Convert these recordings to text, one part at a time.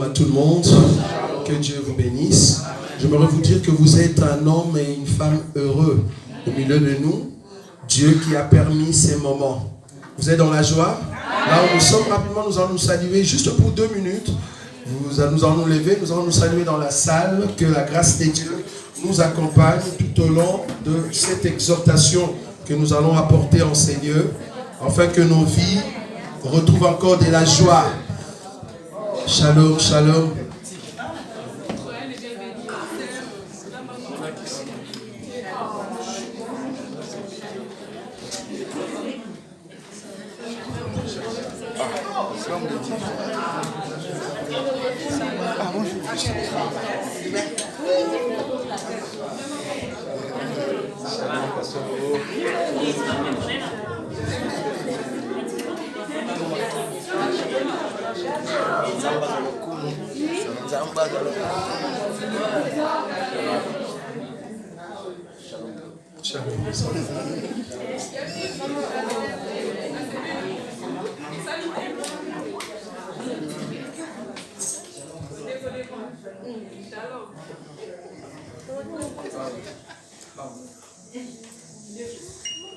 À tout le monde, que Dieu vous bénisse. J'aimerais vous dire que vous êtes un homme et une femme heureux au milieu de nous. Dieu qui a permis ces moments. Vous êtes dans la joie? Là où nous sommes, rapidement, nous allons nous saluer juste pour 2 minutes. Nous allons nous lever, nous allons nous saluer dans la salle. Que la grâce de Dieu nous accompagne tout au long de cette exhortation que nous allons apporter en ces lieux, afin que nos vies retrouvent encore de la joie. Shalom, shalom.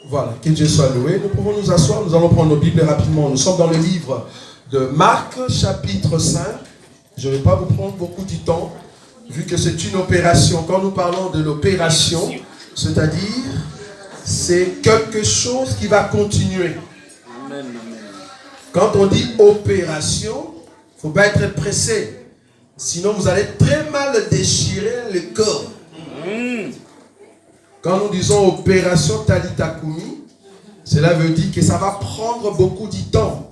Voilà, que Dieu soit loué. Nous pouvons nous asseoir, nous allons prendre nos Bibles rapidement. Nous sommes dans le livre de Marc, chapitre 5. Je ne vais pas vous prendre beaucoup de temps, vu que c'est une opération. Quand nous parlons de l'opération, c'est-à-dire, c'est quelque chose qui va continuer. Quand on dit opération, il ne faut pas être pressé. Sinon, vous allez très mal déchirer le corps. Quand nous disons opération Talita Kumi, cela veut dire que ça va prendre beaucoup de temps.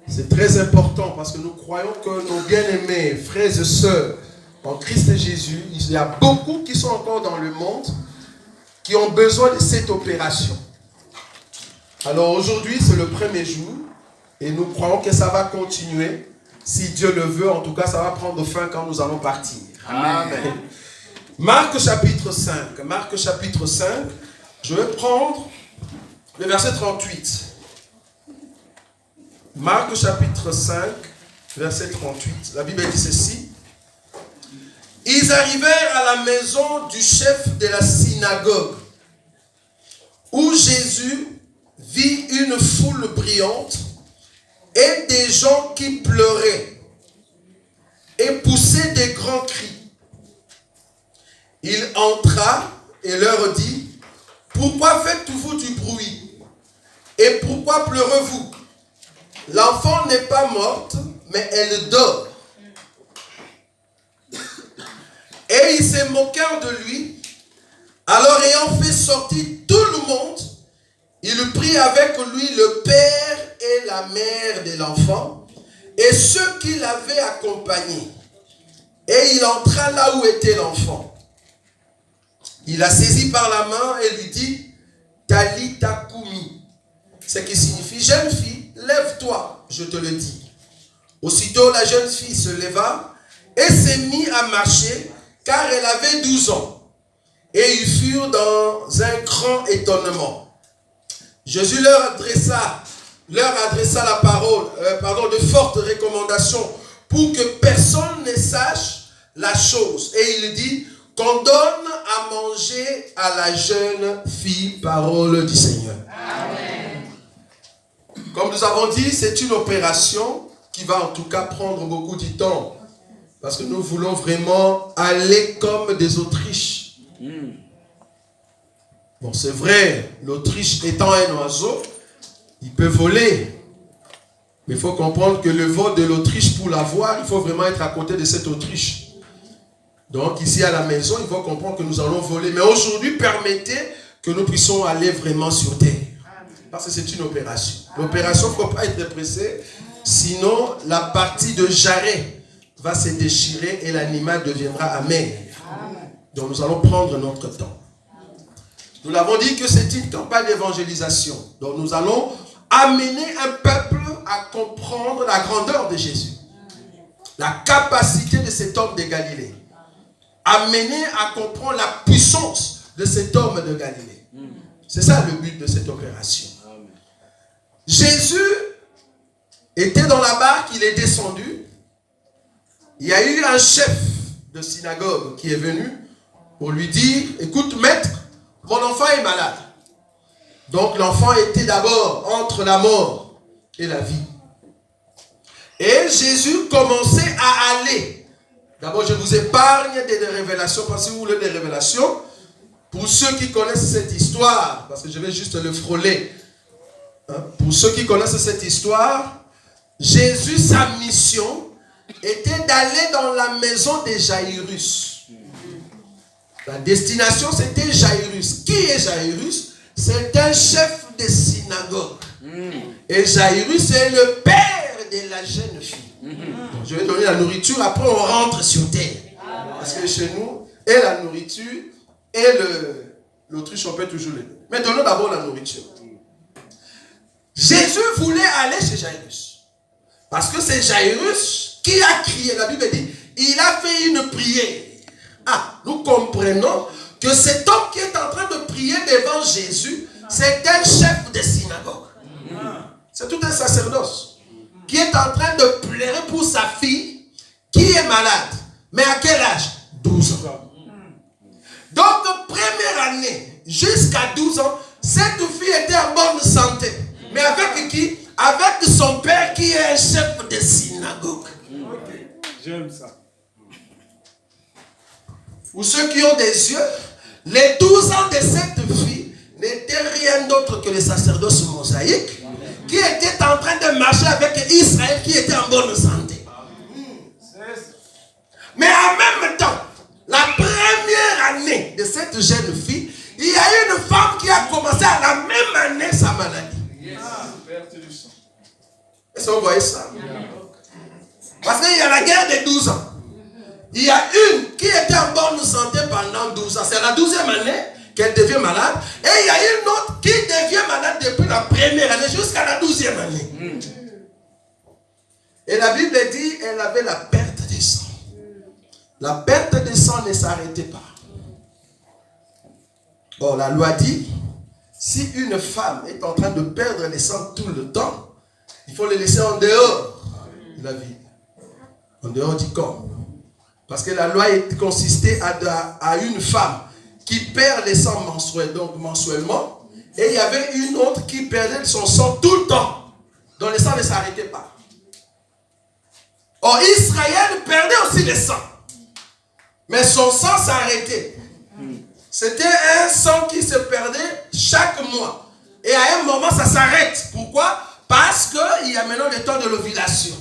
C'est très important parce que nous croyons que nos bien-aimés, frères et sœurs, en Christ Jésus, il y a beaucoup qui sont encore dans le monde qui ont besoin de cette opération. Alors aujourd'hui, c'est le premier jour et nous croyons que ça va continuer. Si Dieu le veut, en tout cas, ça va prendre fin quand nous allons partir. Amen. Marc chapitre 5. Marc chapitre 5. Je vais prendre le verset 38. Marc chapitre 5, verset 38. La Bible dit ceci. Ils arrivèrent à la maison du chef de la synagogue, où Jésus vit une foule brillante et des gens qui pleuraient et poussaient des grands cris. Il entra et leur dit, « Pourquoi faites-vous du bruit? Et pourquoi pleurez-vous? L'enfant n'est pas morte, mais elle dort. » Et ils se moquèrent de lui. Alors ayant fait sortir tout le monde, il prit avec lui le père et la mère de l'enfant et ceux qui l'avaient accompagné. Et il entra là où était l'enfant. Il la saisit par la main et lui dit, Talita Kumi, ce qui signifie, jeune fille, lève-toi, je te le dis. Aussitôt la jeune fille se leva et s'est mise à marcher, car elle avait 12 ans. Et ils furent dans un grand étonnement. Jésus leur adressa la parole, de fortes recommandations pour que personne ne sache la chose. Et il dit, qu'on donne à manger à la jeune fille, parole du Seigneur. Amen. Comme nous avons dit, c'est une opération qui va en tout cas prendre beaucoup de temps. Parce que nous voulons vraiment aller comme des Autriches. Bon, c'est vrai, l'Autriche étant un oiseau, il peut voler. Mais il faut comprendre que le vol de l'Autriche, pour l'avoir, il faut vraiment être à côté de cette Autriche. Donc ici à la maison, il faut comprendre que nous allons voler. Mais aujourd'hui, permettez que nous puissions aller vraiment sur terre. Parce que c'est une opération. L'opération, il ne faut pas être pressé. Sinon, la partie de jarret va se déchirer et l'animal deviendra amer. Donc nous allons prendre notre temps. Nous l'avons dit que c'est une campagne d'évangélisation. Donc nous allons amener un peuple à comprendre la grandeur de Jésus. La capacité de cet homme de Galilée. Amener à comprendre la puissance de cet homme de Galilée. C'est ça le but de cette opération. Jésus était dans la barque, il est descendu. il y a eu un chef de synagogue qui est venu pour lui dire, écoute maître, mon enfant est malade. Donc l'enfant était d'abord entre la mort et la vie. Et Jésus commençait à aller. D'abord je vous épargne des révélations, parce que si vous voulez des révélations, pour ceux qui connaissent cette histoire, parce que je vais juste le frôler. Pour ceux qui connaissent cette histoire, Jésus, sa mission était d'aller dans la maison de Jaïrus. La destination, c'était Jaïrus. Qui est Jaïrus? C'est un chef de synagogue. Et Jaïrus est le père de la jeune fille. Donc, je vais donner la nourriture, après on rentre sur terre. Parce que chez nous, et la nourriture, et l'autruche, on peut toujours le donner. Mais donnons d'abord la nourriture. Jésus voulait aller chez Jaïrus. Parce que c'est Jaïrus qui a crié. La Bible dit, il a fait une prière. Ah, nous comprenons que cet homme qui est en train de prier devant Jésus, c'est un chef de synagogue. C'est tout un sacerdoce qui est en train de pleurer pour sa fille qui est malade. Mais à quel âge? 12 ans. Donc, première année, jusqu'à 12 ans, cette fille était en bonne santé. Mais avec qui? Avec son père qui est un chef de synagogue. J'aime ça. Pour ceux qui ont des yeux, les 12 ans de cette fille n'étaient rien d'autre que le sacerdoce mosaïque qui était en train de marcher avec Israël qui était en bonne santé. Mais en même temps, la première année de cette jeune fille, il y a une femme qui a commencé à la même année sa maladie. Est-ce que vous voyez ça? Parce qu'il y a la guerre des 12 ans. Il y a une qui était en bonne santé pendant 12 ans. C'est la 12e année qu'elle devient malade. Et il y a une autre qui devient malade depuis la première année jusqu'à la 12e année. Et la Bible dit qu'elle avait la perte de sang. La perte de sang ne s'arrêtait pas. Or, la loi dit, si une femme est en train de perdre le sang tout le temps, il faut le laisser en dehors de la vie. En dehors du corps. Parce que la loi consistait à une femme qui perd le sang mensuellement. Et il y avait une autre qui perdait son sang tout le temps. Donc le sang ne s'arrêtait pas. Or, Israël perdait aussi le sang. Mais son sang s'arrêtait. C'était un sang qui se perdait chaque mois. Et à un moment, ça s'arrête. Pourquoi? Parce qu'il y a maintenant le temps de l'ovulation.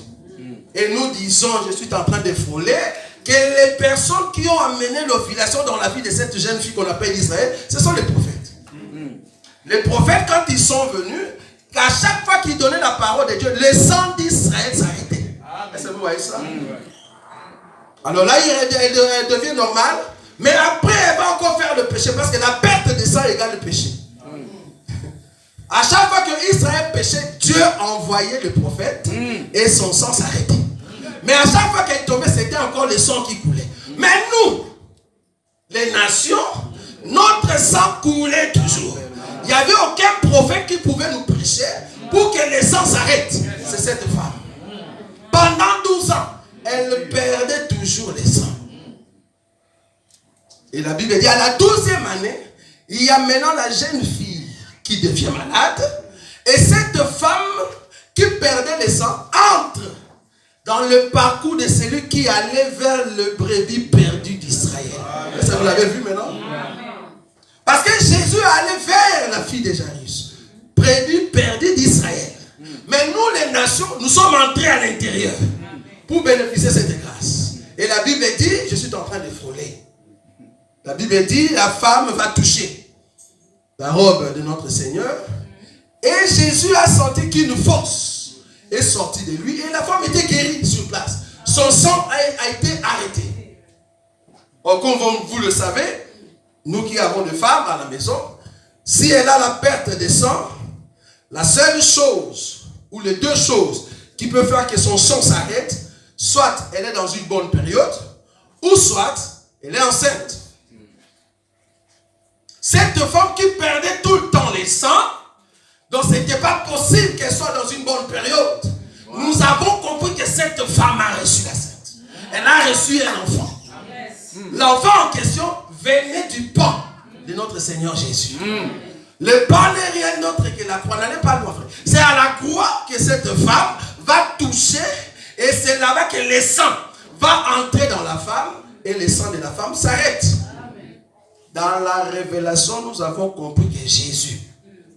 Et nous disons, je suis en train de frôler, que les personnes qui ont amené l'ovulation dans la vie de cette jeune fille qu'on appelle Israël, ce sont les prophètes. Les prophètes, quand ils sont venus, à chaque fois qu'ils donnaient la parole de Dieu, le sang d'Israël s'arrêtait. Est-ce que vous voyez ça? Alors là, elle devient normale, mais après, elle va encore faire le péché, parce que la perte de sang égale le péché. À chaque fois que Israël péchait, Dieu envoyait le prophète et son sang s'arrêtait. Mais à chaque fois qu'elle tombait, c'était encore le sang qui coulait. Mais nous, les nations, notre sang coulait toujours. Il n'y avait aucun prophète qui pouvait nous prêcher pour que le sang s'arrête. C'est cette femme. Pendant 12 ans, elle perdait toujours le sang. Et la Bible dit, à la 12e année, il y a maintenant la jeune fille qui devient malade. Et cette femme qui perdait le sang entre dans le parcours de celui qui allait vers le brebis perdu d'Israël. Ça, vous l'avez vu maintenant? Parce que Jésus allait vers la fille de Jaïrus, brebis perdu d'Israël. Mais nous, les nations, nous sommes entrés à l'intérieur pour bénéficier de cette grâce. Et la Bible dit, je suis en train de frôler. La Bible dit, la femme va toucher la robe de notre Seigneur. Et Jésus a senti qu'une force est sortie de lui. Et la femme était guérie sur place. Son sang a été arrêté. Or, comme vous le savez, nous qui avons des femmes à la maison, si elle a la perte de sang, la seule chose, ou les deux choses, qui peuvent faire que son sang s'arrête, soit elle est dans une bonne période, ou soit elle est enceinte. Cette femme qui perdait tout le temps les sangs, donc ce n'était pas possible qu'elle soit dans une bonne période. Nous avons compris que cette femme a reçu la sainte. elle a reçu un enfant. L'enfant en question venait du pain de notre Seigneur Jésus. Le pain n'est rien d'autre que la croix. N'allez pas loin, frère. C'est à la croix que cette femme va toucher et c'est là-bas que le sang va entrer dans la femme et le sang de la femme s'arrête. Dans la révélation, nous avons compris que Jésus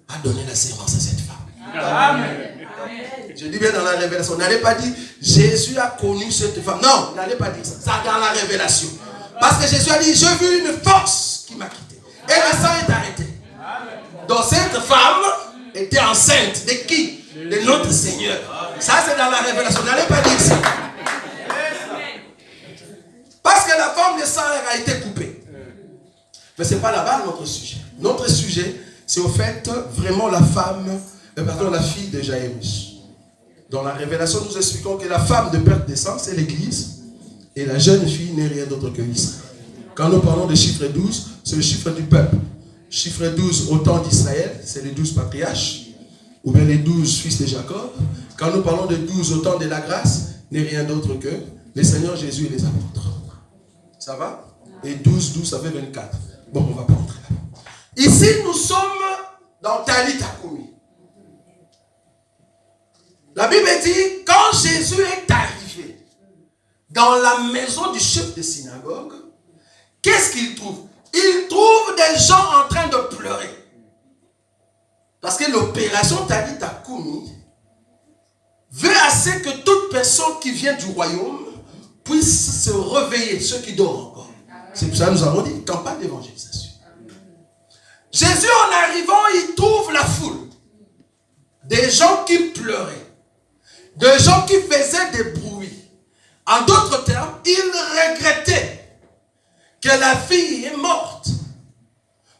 a donné la sémence à cette femme. Amen. Je dis bien dans la révélation. N'allez pas dire Jésus a connu cette femme. Non, n'allez pas dire ça. C'est dans la révélation. Parce que Jésus a dit, j'ai vu une force qui m'a quitté. Et le sang est arrêté. Donc cette femme était enceinte de qui? De notre Seigneur. Ça c'est dans la révélation. N'allez pas dire ça. Parce que la forme de sang a été coupée. Mais ce n'est pas là-bas notre sujet. Notre sujet, c'est au fait vraiment la fille de Jairus. Dans la révélation, nous expliquons que la femme de perte de sang, c'est l'Église. Et la jeune fille n'est rien d'autre que Israël. Quand nous parlons de chiffre 12, c'est le chiffre du peuple. Chiffre 12 au temps d'Israël, c'est les 12 patriarches. Ou bien les 12 fils de Jacob. Quand nous parlons de 12 au temps de la grâce, n'est rien d'autre que le Seigneur Jésus et les apôtres. Ça va? Et 12, ça fait 24. Bon, on va pas entrer là. Ici, nous sommes dans Talita Koumi. La Bible dit, quand Jésus est arrivé dans la maison du chef de synagogue, qu'est-ce qu'il trouve? Il trouve des gens en train de pleurer. Parce que l'opération Talita Koumi veut assez que toute personne qui vient du royaume puisse se réveiller, ceux qui dorment encore. C'est pour ça que nous avons dit campagne d'évangélisation. Jésus, en arrivant, il trouve la foule. Des gens qui pleuraient. Des gens qui faisaient des bruits. En d'autres termes, il regrettait que la fille est morte.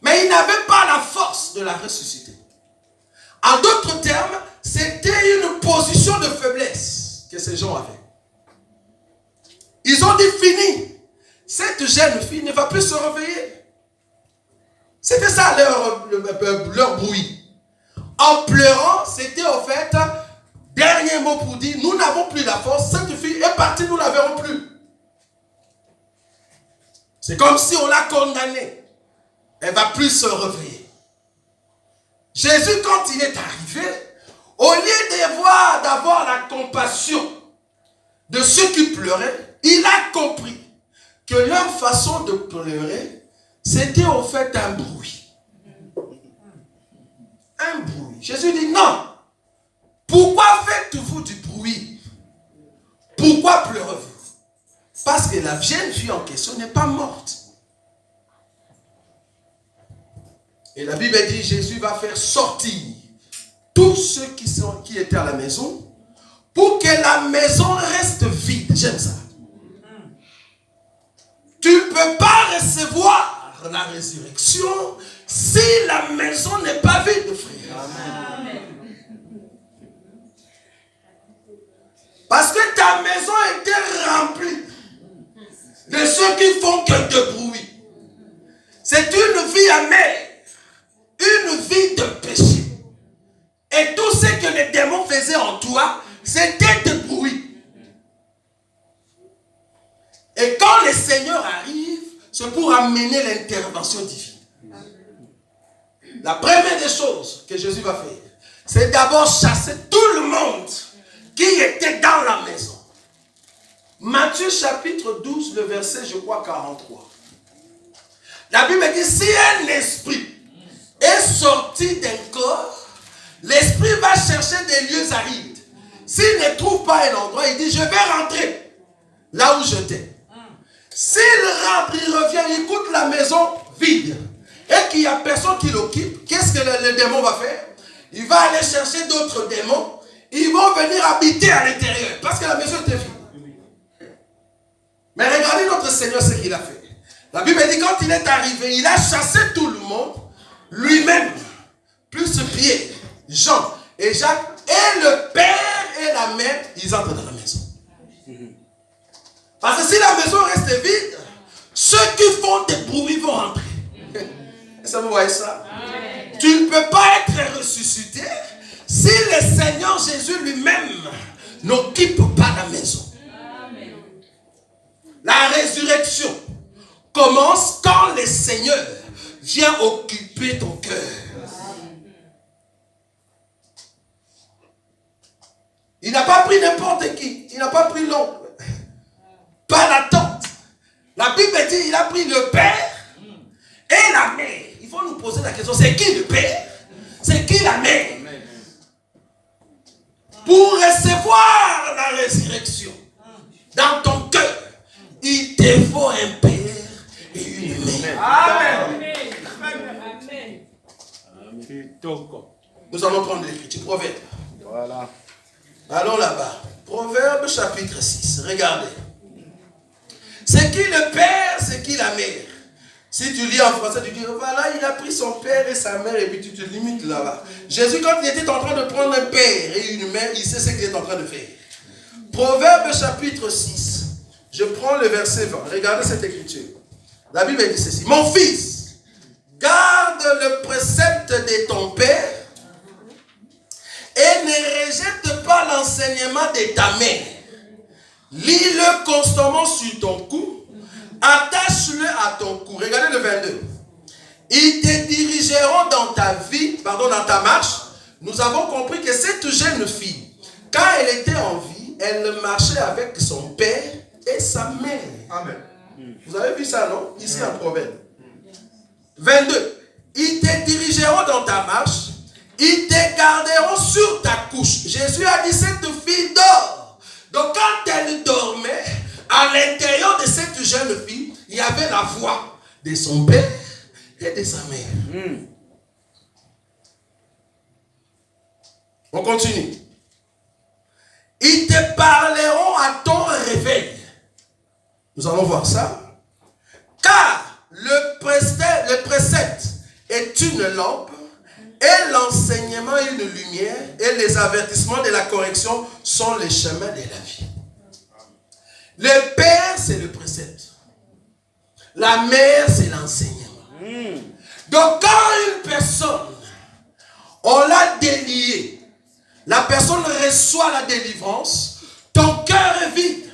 Mais il n'avait pas la force de la ressusciter. En d'autres termes, c'était une position de faiblesse que ces gens avaient. Ils ont dit fini. Cette jeune fille ne va plus se réveiller. C'était ça leur bruit. En pleurant, c'était au fait, dernier mot pour dire, nous n'avons plus la force, cette fille est partie, nous ne la verrons plus. C'est comme si on l'a condamnée. Elle ne va plus se réveiller. Jésus, quand il est arrivé, au lieu d'avoir la compassion de ceux qui pleuraient, il a compris que leur façon de pleurer, c'était au fait un bruit. Un bruit. Jésus dit non. Pourquoi faites-vous du bruit? Pourquoi pleurez-vous? Parce que la jeune fille en question n'est pas morte. Et la Bible dit Jésus va faire sortir tous ceux qui étaient à la maison pour que la maison reste vide. J'aime ça. Tu ne peux pas recevoir la résurrection si la maison n'est pas vide, frère. Amen. Parce que ta maison était remplie de ceux qui font que de bruit. C'est une vie amère, une vie de péché. Et tout ce que les démons faisaient en toi, c'était de bruit. Et quand le Seigneur arrive, c'est pour amener l'intervention divine. La première des choses que Jésus va faire, c'est d'abord chasser tout le monde qui était dans la maison. Matthieu chapitre 12, le verset, je crois, 43. La Bible dit, si un esprit est sorti d'un corps, l'esprit va chercher des lieux arides. S'il ne trouve pas un endroit, il dit, je vais rentrer là où j'étais. S'il rentre, il revient, il écoute la maison vide et qu'il n'y a personne qui l'occupe, qu'est-ce que le démon va faire? Il va aller chercher d'autres démons, ils vont venir habiter à l'intérieur parce que la maison était vide. Mais regardez notre Seigneur ce qu'il a fait. La Bible dit quand il est arrivé, il a chassé tout le monde, lui-même, plus Pierre, Jean et Jacques, et le père et la mère, ils entrent dans la maison. Parce que si la maison reste vide, ceux qui font des bruits vont rentrer. Est-ce que vous voyez ça? Amen. Tu ne peux pas être ressuscité si le Seigneur Jésus lui-même n'occupe pas la maison. Amen. résurrection commence quand le Seigneur vient occuper ton cœur. Il n'a pas pris n'importe qui. Il n'a pas pris l'homme. Pas la tante. La Bible dit il a pris le père et la mère. Il faut nous poser la question, c'est qui le père? C'est qui la mère? Pour recevoir la résurrection dans ton cœur, il te faut un père et une mère. Amen. Nous allons prendre l'écriture, Proverbe. Voilà. Allons là-bas. Proverbe chapitre 6. Regardez. C'est qui le père, c'est qui la mère? Si tu lis en français, tu dis, voilà, il a pris son père et sa mère, et puis tu te limites là-bas. Jésus, quand il était en train de prendre un père et une mère, il sait ce qu'il est en train de faire. Proverbe chapitre 6. Je prends le verset 20. Regardez cette écriture. La Bible dit ceci. Mon fils, garde le précepte de ton père et ne rejette pas l'enseignement de ta mère. Lis-le constamment sur ton cou. Attache-le à ton cou. Regardez le 22. Ils te dirigeront dans ta vie, dans ta marche. Nous avons compris que cette jeune fille, quand elle était en vie, elle marchait avec son père et sa mère. Amen. Vous avez vu ça, non? Ici en Proverbe. 22. Ils te dirigeront dans ta marche. Ils te garderont sur ta couche. Jésus a dit, cette fille dort. Donc quand elle dormait, à l'intérieur de cette jeune fille, il y avait la voix de son père et de sa mère. On continue. Ils te parleront à ton réveil. Nous allons voir ça. Car le précepte est une lampe et l'enseignement est une lumière et les avertissements de la correction sont les chemins de la vie. Le père, c'est le précepte. La mère, c'est l'enseignement. Donc, quand une personne, on l'a déliée, la personne reçoit la délivrance, ton cœur est vide.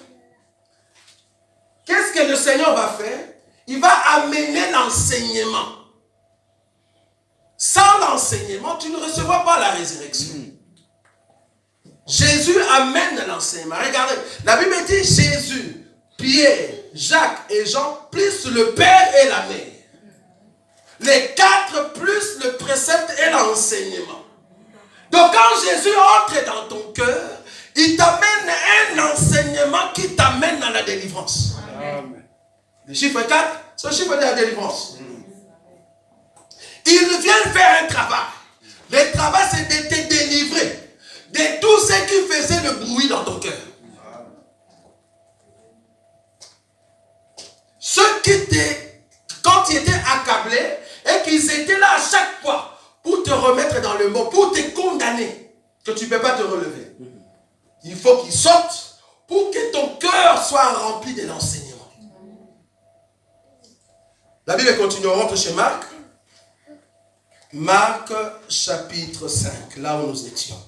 Qu'est-ce que le Seigneur va faire? Il va amener l'enseignement. Sans l'enseignement, tu ne recevras pas la résurrection. Jésus amène l'enseignement. Regardez, la Bible dit Jésus, Pierre, Jacques et Jean, plus le Père et la Mère. Les quatre plus le précepte et l'enseignement. Donc quand Jésus entre dans ton cœur, il t'amène un enseignement qui t'amène dans la délivrance. Amen. Le chiffre 4, c'est le chiffre de la délivrance. Il vient faire un travail. Le travail, c'est de te délivrer de tout ce qui faisait le bruit dans ton cœur. Ceux qui quand tu étais accablé et qu'ils étaient là à chaque fois pour te remettre dans le mot, pour te condamner, que tu ne peux pas te relever. Il faut qu'ils sortent pour que ton cœur soit rempli de l'enseignement. La Bible continue, on rentre chez Marc. Marc chapitre 5, là où nous étions.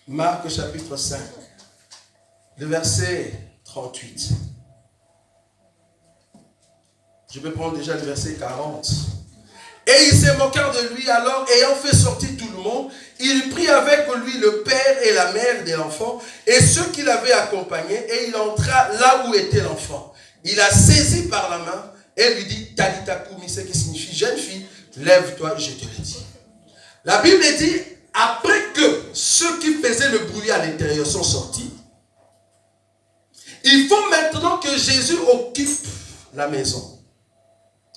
Marc chapitre 5, le verset 38. Je vais prendre déjà le verset 40. Et ils se moquèrent de lui, alors ayant fait sortir tout le monde, il prit avec lui le père et la mère de l'enfant et ceux qui l'avaient accompagné, et il entra là où était l'enfant. Il a saisi par la main et lui dit, Talita Koumi, ce qui signifie, jeune fille, lève-toi, je te le dis. La Bible dit, après que ceux qui faisaient le bruit à l'intérieur sont sortis, il faut maintenant que Jésus occupe la maison.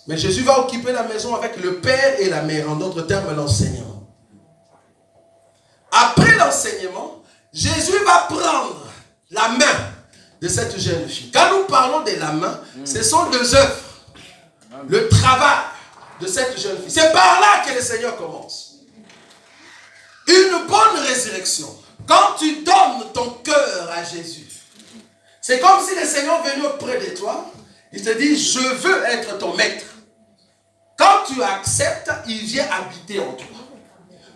Mais Jésus va occuper la maison avec le père et la mère, en d'autres termes, l'enseignement. Après l'enseignement, Jésus va prendre la main de cette jeune fille. Quand nous parlons de la main, ce sont deux œuvres. Le travail de cette jeune fille. C'est par là que le Seigneur commence. Une bonne résurrection. Quand tu donnes ton cœur à Jésus, c'est comme si le Seigneur venait auprès de toi. Il te dit, je veux être ton maître. Quand tu acceptes, il vient habiter en toi.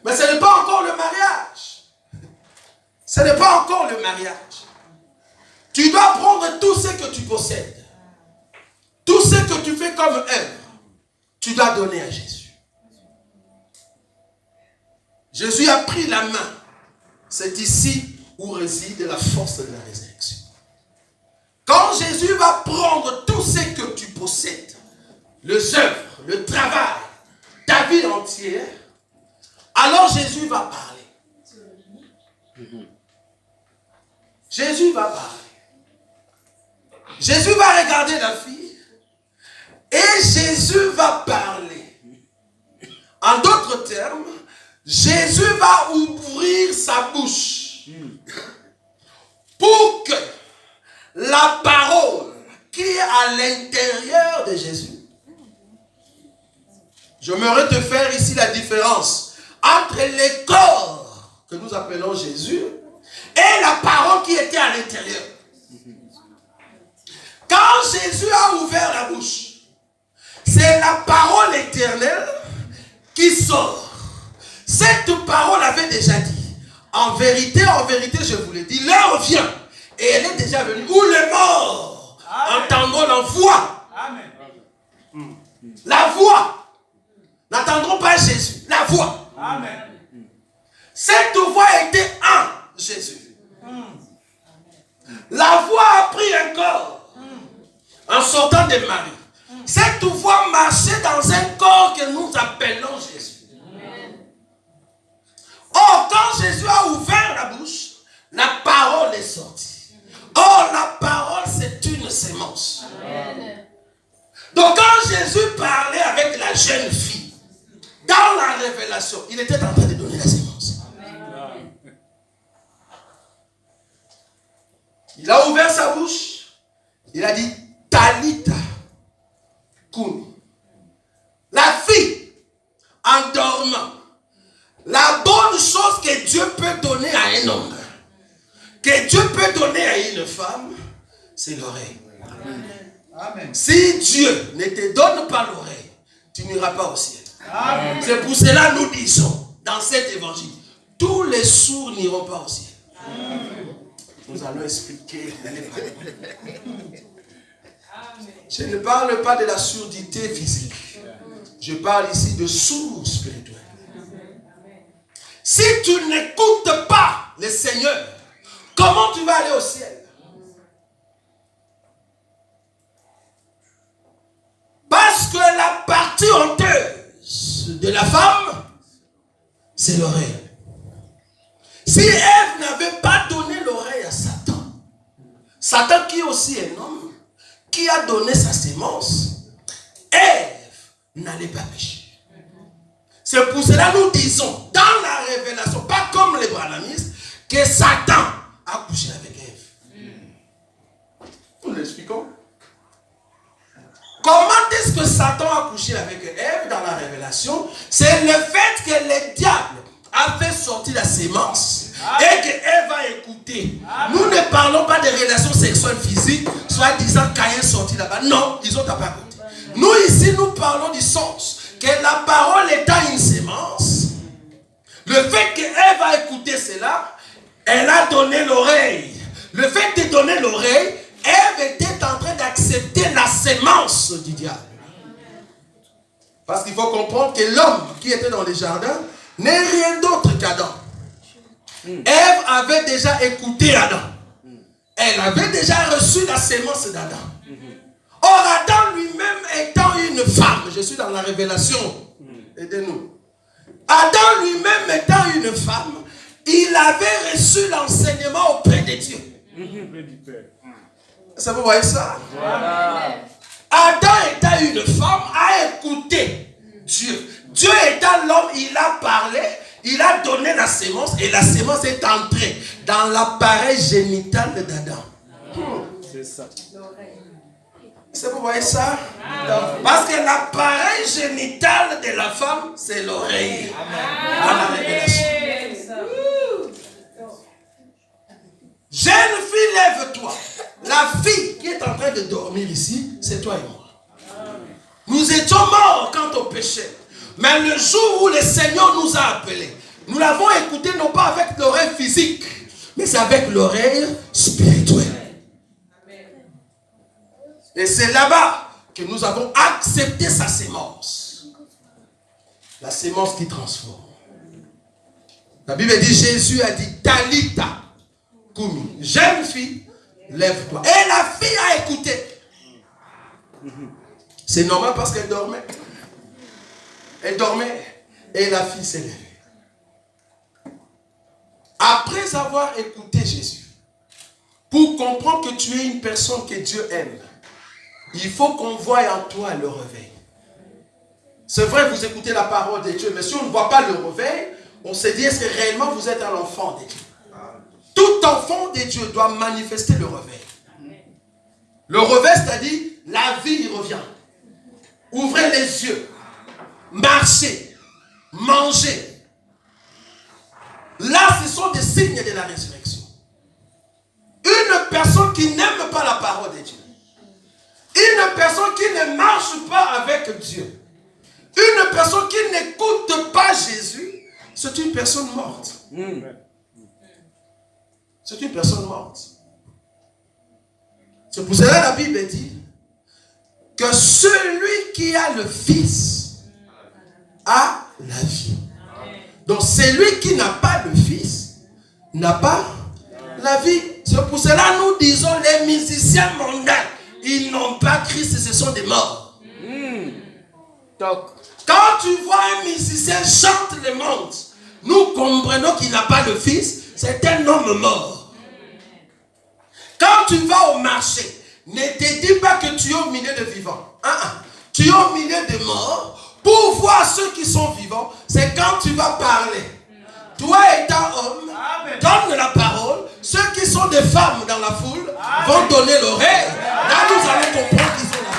Mais ce n'est pas encore le mariage. Ce n'est pas encore le mariage. Tu dois prendre tout ce que tu possèdes. Tout ce que tu fais comme œuvre, tu dois donner à Jésus. Jésus a pris la main. C'est ici où réside la force de la résurrection. Quand Jésus va prendre tout ce que tu possèdes, les œuvres, le travail, ta vie entière, alors Jésus va parler. Jésus va parler. Jésus va regarder la fille et Jésus va parler. En d'autres termes, Jésus va ouvrir sa bouche pour que la parole qui est à l'intérieur de Jésus. J'aimerais te faire ici la différence entre le corps que nous appelons Jésus et la parole qui était à l'intérieur. Quand Jésus a ouvert la bouche, c'est la parole éternelle qui sort. Cette parole avait déjà dit, en vérité, je vous l'ai dit, l'heure vient, et elle est déjà venue, où les morts entendront la voix. Amen. La voix. N'attendront pas Jésus, la voix. Amen. Cette voix était en Jésus. La voix a pris un corps en sortant de Marie. Cette voix marchait dans un corps que nous appelons Jésus. Or, quand Jésus a ouvert la bouche, la parole est sortie. Or, la parole, c'est une sémence. Amen. Donc, quand Jésus parlait avec la jeune fille, dans la révélation, il était en train de donner la sémence. Amen. Il a ouvert sa bouche. Il a dit, Talita Koum. La fille, en dormant, la bonne chose que Dieu peut donner à un homme, que Dieu peut donner à une femme, c'est l'oreille. Amen. Si Dieu ne te donne pas l'oreille, tu n'iras pas au ciel. Amen. C'est pour cela que nous disons dans cet évangile, tous les sourds n'iront pas au ciel. Amen. Nous allons expliquer. Je ne parle pas de la surdité physique. Je parle ici de sourds spirituels. Si tu n'écoutes pas le Seigneur, comment tu vas aller au ciel? Parce que la partie honteuse de la femme, c'est l'oreille. Si Ève n'avait pas donné l'oreille à Satan, Satan qui est aussi un homme, qui a donné sa sémence, Ève n'allait pas pécher. C'est pour cela que nous disons, dans la révélation, pas comme les branhamistes, que Satan a couché avec Ève. Nous l'expliquons. Comment est-ce que Satan a couché avec Ève dans la révélation? C'est le fait que le diable a fait sortir la sémence et que Ève a écouté. Nous ne parlons pas de relations sexuelles physiques, soit disant Caïn sorti là-bas. Non, ils ont pas écouté. Nous ici, nous parlons du sens. Que la parole étant une sémence, le fait qu'Ève a écouté cela, elle a donné l'oreille. Le fait de donner l'oreille, Ève était en train d'accepter la sémence du diable. Parce qu'il faut comprendre que l'homme qui était dans les jardins n'est rien d'autre qu'Adam. Ève avait déjà écouté Adam. Elle avait déjà reçu la sémence d'Adam. Or, Adam lui-même étant une femme, je suis dans la révélation, aidez-nous. Adam lui-même étant une femme, il avait reçu l'enseignement auprès de Dieu. Ça vous voyez ça? Voilà. Adam étant une femme, a écouté Dieu. Dieu étant l'homme, il a parlé, il a donné la sémence et la sémence est entrée dans l'appareil génital d'Adam. C'est ça. Est-ce que vous voyez ça? Parce que l'appareil génital de la femme, c'est l'oreille. Dans la révélation. Jeune fille, lève-toi. La fille qui est en train de dormir ici, c'est toi et moi. Nous étions morts quand on péchait. Mais le jour où le Seigneur nous a appelés, nous l'avons écouté non pas avec l'oreille physique, mais c'est avec l'oreille spirituelle. Et c'est là-bas que nous avons accepté sa sémence. La sémence qui transforme. La Bible dit, Jésus a dit, Talita Kumi. Jeune fille, lève-toi. Et la fille a écouté. C'est normal parce qu'elle dormait. Elle dormait et la fille s'est levée. Après avoir écouté Jésus, pour comprendre que tu es une personne que Dieu aime, il faut qu'on voie en toi le réveil. C'est vrai, vous écoutez la parole de Dieu, mais si on ne voit pas le réveil, on se dit, est-ce que réellement vous êtes un enfant de Dieu? Tout enfant de Dieu doit manifester le réveil. Le réveil, c'est-à-dire, la vie revient. Ouvrez les yeux. Marchez. Mangez. Là, ce sont des signes de la résurrection. Une personne qui n'aime pas la parole de Dieu. Une personne qui ne marche pas avec Dieu. Une personne qui n'écoute pas Jésus, c'est une personne morte. C'est une personne morte. C'est pour cela que la Bible dit que celui qui a le Fils a la vie. Donc celui qui n'a pas le Fils n'a pas la vie. C'est pour cela que nous disons les musiciens mondains, ils n'ont pas Christ, ce sont des morts. Quand tu vois un musicien chanter le monde, nous comprenons qu'il n'a pas le Fils, c'est un homme mort. Quand tu vas au marché, ne te dis pas que tu es au milieu de vivants. Tu es au milieu de morts. Pour voir ceux qui sont vivants, c'est quand tu vas parler. Toi étant homme, donne la parole. Ceux qui sont des femmes dans la foule vont donner l'oreille. Là, nous allons comprendre qu'ils sont là.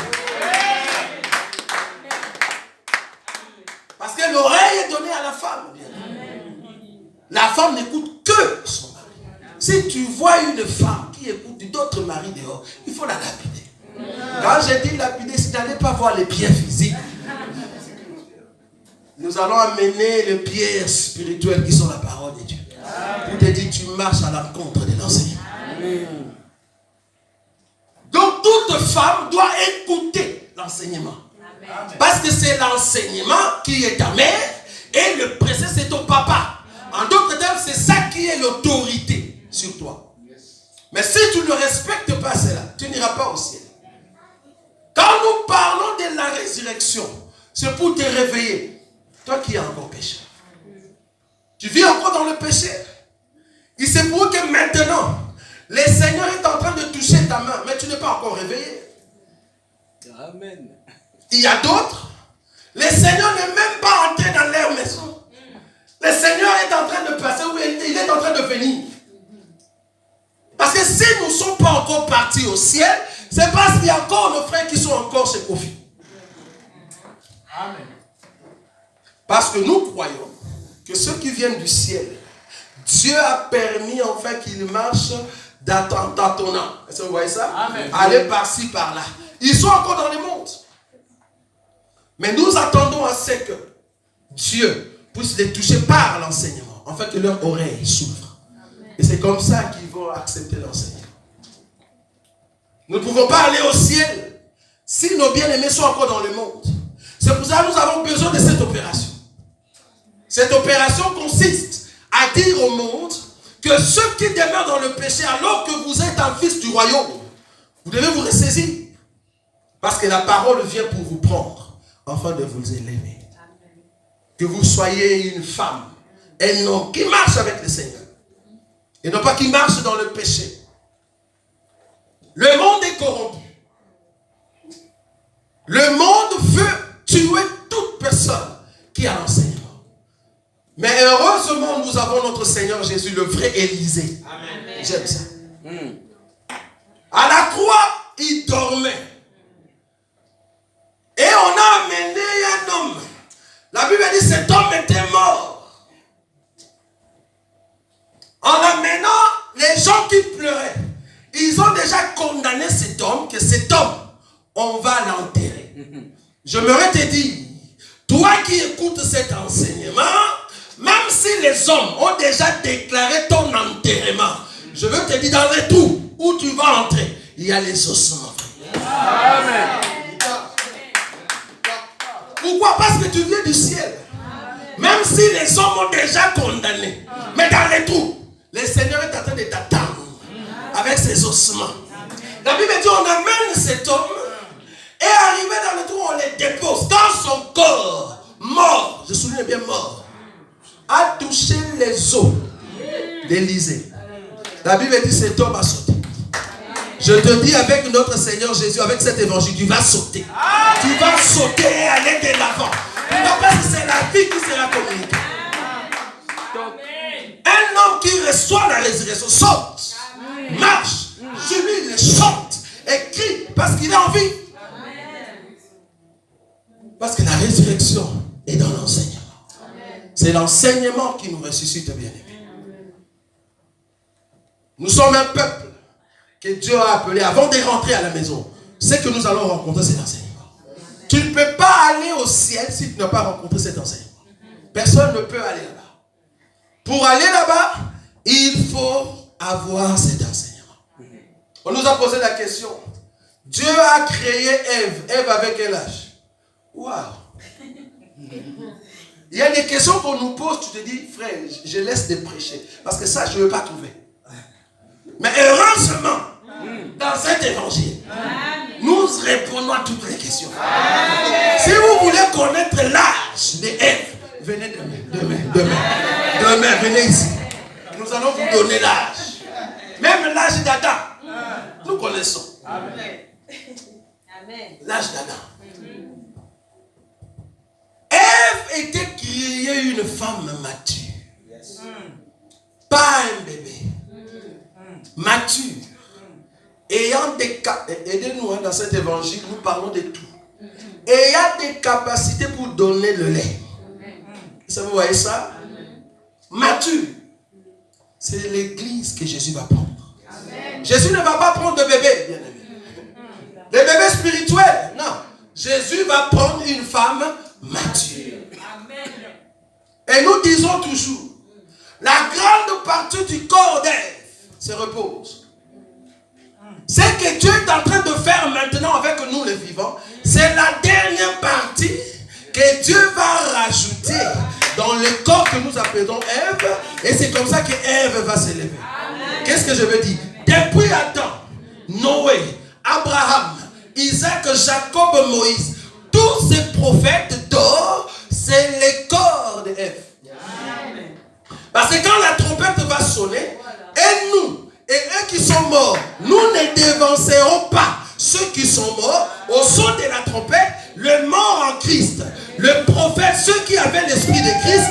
Parce que l'oreille est donnée à la femme. La femme n'écoute que son mari. Si tu vois une femme qui écoute d'autres maris dehors, il faut la lapider. Quand j'ai dit lapider, c'est n'allez pas voir les pierres physiques. Nous allons amener les pierres spirituelles qui sont la parole de Dieu. Pour te dire, tu marches à l'encontre de l'enseignement. Donc toute femme doit écouter l'enseignement. Parce que c'est l'enseignement qui est ta mère et le précet c'est ton papa. En d'autres termes, c'est ça qui est l'autorité sur toi. Mais si tu ne respectes pas cela, tu n'iras pas au ciel. Quand nous parlons de la résurrection, c'est pour te réveiller. Toi qui es encore pécheur. Tu vis encore dans le péché. Il c'est pour que maintenant, le Seigneur est en train de toucher ta main, mais tu n'es pas encore réveillé. Amen. Il y a d'autres. Le Seigneur n'est même pas entré dans leur maison. Le Seigneur est en train de passer, où il est en train de venir. Parce que si nous ne sommes pas encore partis au ciel, c'est parce qu'il y a encore nos frères qui sont encore chez Kofi. Amen. Parce que nous croyons que ceux qui viennent du ciel, Dieu a permis enfin qu'ils marchent tâtonnant. Est-ce que vous voyez ça? Amen. Aller par-ci, par-là. Ils sont encore dans le monde. Mais nous attendons à ce que Dieu puisse les toucher par l'enseignement, afin que leur oreille s'ouvre. Et c'est comme ça qu'ils vont accepter l'enseignement. Nous ne pouvons pas aller au ciel si nos bien-aimés sont encore dans le monde. C'est pour ça que nous avons besoin de cette opération. Cette opération consiste à dire au monde que ceux qui demeurent dans le péché, alors que vous êtes un fils du royaume, vous devez vous ressaisir. Parce que la parole vient pour vous prendre, afin de vous élever. Que vous soyez une femme, un homme qui marche avec le Seigneur. Et non pas qui marche dans le péché. Le monde est corrompu. Le monde veut tuer toute personne qui a l'enseignement. Mais heureusement, nous avons notre Seigneur Jésus, le vrai Élysée. Amen. J'aime ça. À la croix, il dormait. Et on a amené un homme. La Bible dit cet homme était mort. En amenant les gens qui pleuraient, ils ont déjà condamné cet homme, que cet homme, on va l'enterrer. Je me te dire, toi qui écoutes cet enseignement, même si les hommes ont déjà déclaré ton enterrement, je veux te dire dans les trous où tu vas entrer, il y a les ossements. Amen. Pourquoi? Parce que tu viens du ciel. Même si les hommes ont déjà condamné, mais dans les trous, le Seigneur est en train de t'attendre avec ses ossements. La Bible dit on amène cet homme et arrivé dans le trou, on le dépose dans son corps mort. Je souligne bien mort. A touché les os d'Élysée. La Bible dit cet homme a sauté. Je te dis avec notre Seigneur Jésus, avec cet évangile, tu vas sauter. Tu vas sauter et aller de l'avant. Parce que c'est la vie qui sera communiquée. Un homme qui reçoit la résurrection saute, marche, jubile, chante et crie parce qu'il a envie. Parce que la résurrection est dans l'enseignement. C'est l'enseignement qui nous ressuscite, bien-aimés. Nous sommes un peuple que Dieu a appelé avant de rentrer à la maison. Ce que nous allons rencontrer, c'est l'enseignement. Tu ne peux pas aller au ciel si tu n'as pas rencontré cet enseignement. Personne ne peut aller là-bas. Pour aller là-bas, il faut avoir cet enseignement. On nous a posé la question. Dieu a créé Ève. Ève avec quel âge? Waouh! Il y a des questions qu'on nous pose, tu te dis, frère, je laisse de prêcher. Parce que ça, je ne veux pas trouver. Mais heureusement, dans cet évangile, nous répondons à toutes les questions. Si vous voulez connaître l'âge de Ève, venez demain, venez ici. Nous allons vous donner l'âge. Même l'âge d'Adam, nous connaissons. L'âge d'Adam. Ève était créée une femme mature. Pas un bébé. Mature. Ayant des capacités, aidez-nous dans cet évangile, nous parlons de tout. Ayant des capacités pour donner le lait. Ça, vous voyez ça? Mature. C'est l'église que Jésus va prendre. Jésus ne va pas prendre de bébé, bien aimé. Les bébés spirituels, non. Jésus va prendre une femme mature. Et nous disons toujours, la grande partie du corps d'Ève se repose. Ce que Dieu est en train de faire maintenant avec nous les vivants, c'est la dernière partie que Dieu va rajouter dans le corps que nous appelons Ève. Et c'est comme ça que Ève va s'élever. Qu'est-ce que je veux dire? Depuis Adam, Noé, Abraham, Isaac, Jacob, Moïse, tous ces prophètes d'or, c'est le corps d'Ève. Parce que quand la trompette va sonner, et nous, et eux qui sont morts, nous ne dévancerons pas ceux qui sont morts au son de la trompette, le mort en Christ, le prophète, ceux qui avaient l'esprit de Christ,